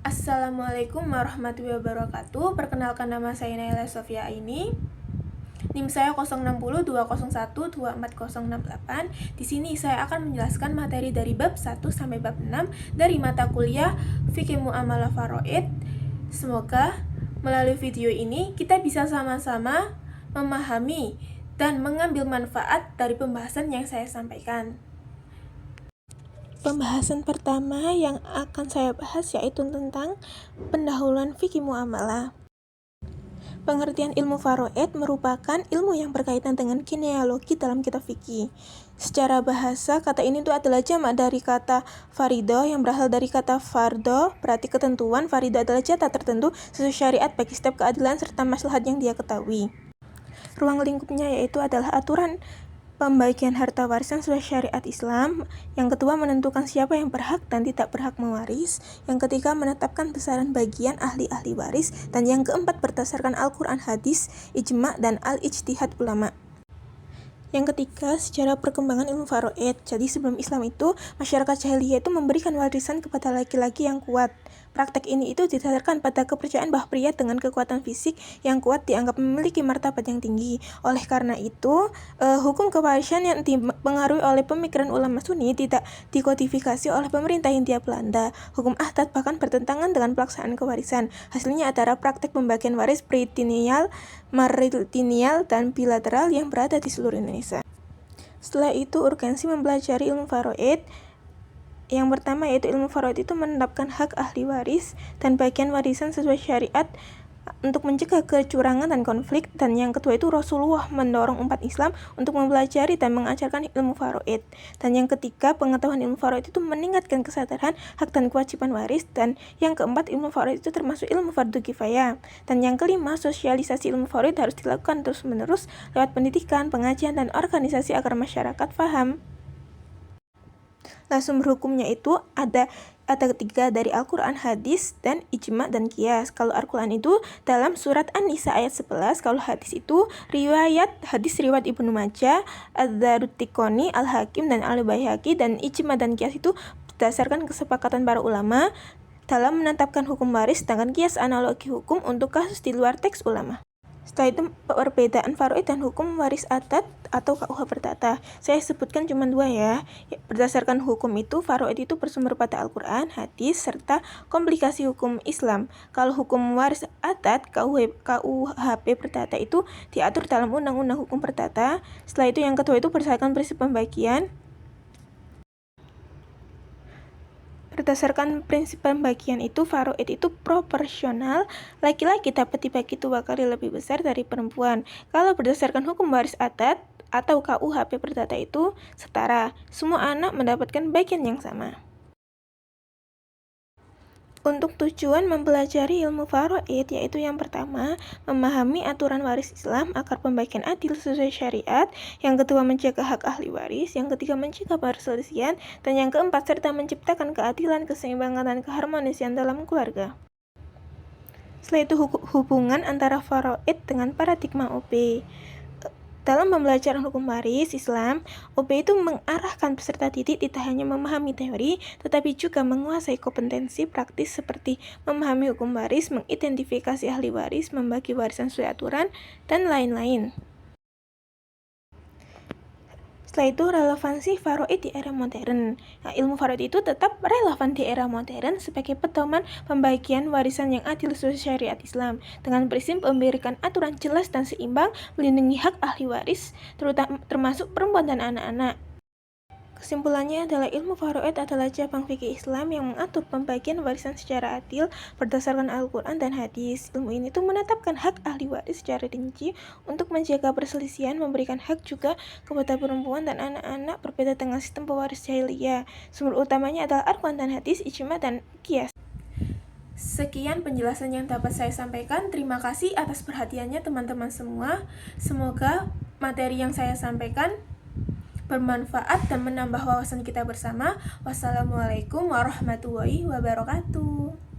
Assalamualaikum warahmatullahi wabarakatuh. Perkenalkan, nama saya Naila Sofia Aini. NIM saya 06020124068. Di sini saya akan menjelaskan materi dari bab 1 sampai bab 6 dari mata kuliah Fikih Muamalah Faraid. Semoga melalui video ini kita bisa sama-sama memahami dan mengambil manfaat dari pembahasan yang saya sampaikan. Pembahasan pertama yang akan saya bahas yaitu tentang pendahuluan fikih muamalah. Pengertian ilmu faraid merupakan ilmu yang berkaitan dengan genealogi dalam kitab fikih. Secara bahasa, kata ini adalah jamak dari kata farido yang berasal dari kata fardo, berarti ketentuan. Farido adalah jatah tertentu sesuai syariat bagi setiap keadilan serta maslahat yang dia ketahui. Ruang lingkupnya yaitu adalah aturan pembagian harta warisan sesuai syariat Islam. Yang kedua, menentukan siapa yang berhak dan tidak berhak mewaris. Yang ketiga, menetapkan besaran bagian ahli-ahli waris. Dan yang keempat, berdasarkan Al-Quran, hadis, ijma, dan al-ijtihad ulama. Yang ketiga, sejarah perkembangan ilmu faraid. Jadi sebelum Islam itu, masyarakat jahiliyah itu memberikan warisan kepada laki-laki yang kuat. Praktek ini itu didasarkan pada kepercayaan bahwa pria dengan kekuatan fisik yang kuat dianggap memiliki martabat yang tinggi. Oleh karena itu, hukum kewarisan yang dipengaruhi oleh pemikiran ulama Sunni tidak dikodifikasi oleh pemerintah Hindia Belanda. Hukum adat bahkan bertentangan dengan pelaksanaan kewarisan. Hasilnya adalah praktek pembagian waris perilineal, marilineal, dan bilateral yang berada di seluruh Indonesia. Setelah itu, urgensi mempelajari ilmu faraid. Yang pertama yaitu ilmu faraid itu menetapkan hak ahli waris dan bagian warisan sesuai syariat untuk mencegah kecurangan dan konflik. Dan yang kedua itu Rasulullah mendorong umat Islam untuk mempelajari dan mengajarkan ilmu faraid. Dan yang ketiga, pengetahuan ilmu faraid itu meningkatkan kesadaran hak dan kewajiban waris. Dan yang keempat, ilmu faraid itu termasuk ilmu fardu kifayah. Dan yang kelima, sosialisasi ilmu faraid harus dilakukan terus-menerus lewat pendidikan, pengajian, dan organisasi agar masyarakat paham. Nah, sumber hukumnya itu ada tiga dari Al-Quran, hadis, dan ijma dan qiyas. Kalau Al-Quran itu dalam surat An-Nisa ayat 11, kalau hadis itu hadis riwayat Ibnu Majah, Ad-Darutikoni, Al-Hakim, dan Al-Baihaqi. Dan ijma dan qiyas itu berdasarkan kesepakatan para ulama dalam menetapkan hukum waris, sedangkan qiyas analogi hukum untuk kasus di luar teks ulama. Setelah itu, perbedaan faraid dan hukum waris adat atau KUH perdata. Saya sebutkan cuma dua ya. Berdasarkan hukum itu, faraid itu bersumber pada Al-Quran, hadis, serta komplikasi hukum Islam. Kalau hukum waris adat, KUHP perdata itu diatur dalam Undang-Undang Hukum Perdata. Setelah itu, yang kedua itu berdasarkan prinsip pembagian. Berdasarkan prinsip pembagian itu, faraid itu proporsional. Laki-laki dapat dibagi 2 kali lebih besar dari perempuan. Kalau berdasarkan hukum waris adat atau KUHP perdata itu setara. Semua anak mendapatkan bagian yang sama. Untuk tujuan mempelajari ilmu faraid yaitu yang pertama, memahami aturan waris Islam agar pembagian adil sesuai syariat. Yang kedua, menjaga hak ahli waris. Yang ketiga, mencegah perselisihan. Dan yang keempat, serta menciptakan keadilan, keseimbangan, dan keharmonisian dalam keluarga. Setelah itu, hubungan antara faraid dengan paradigma OB. Dalam pembelajaran hukum waris Islam, OB itu mengarahkan peserta didik tidak hanya memahami teori, tetapi juga menguasai kompetensi praktis seperti memahami hukum waris, mengidentifikasi ahli waris, membagi warisan sesuai aturan, dan lain-lain. Setelah itu, relevansi faraid di era modern. Nah, ilmu faraid itu tetap relevan di era modern sebagai pedoman pembagian warisan yang adil sesuai syariat Islam, dengan prinsip memberikan aturan jelas dan seimbang, melindungi hak ahli waris, termasuk perempuan dan anak-anak. Kesimpulannya adalah ilmu faraid adalah cabang fikih Islam yang mengatur pembagian warisan secara adil berdasarkan Al-Quran dan hadis. Ilmu ini tuh menetapkan hak ahli waris secara rinci untuk menjaga perselisihan, memberikan hak juga kepada perempuan dan anak-anak berbeda dengan sistem pewaris jahiliyah. Sumber utamanya adalah Al-Quran dan hadis, ijma, dan qiyas. Sekian penjelasan yang dapat saya sampaikan. Terima kasih atas perhatiannya teman-teman semua. Semoga materi yang saya sampaikan bermanfaat dan menambah wawasan kita bersama. Wassalamualaikum warahmatullahi wabarakatuh.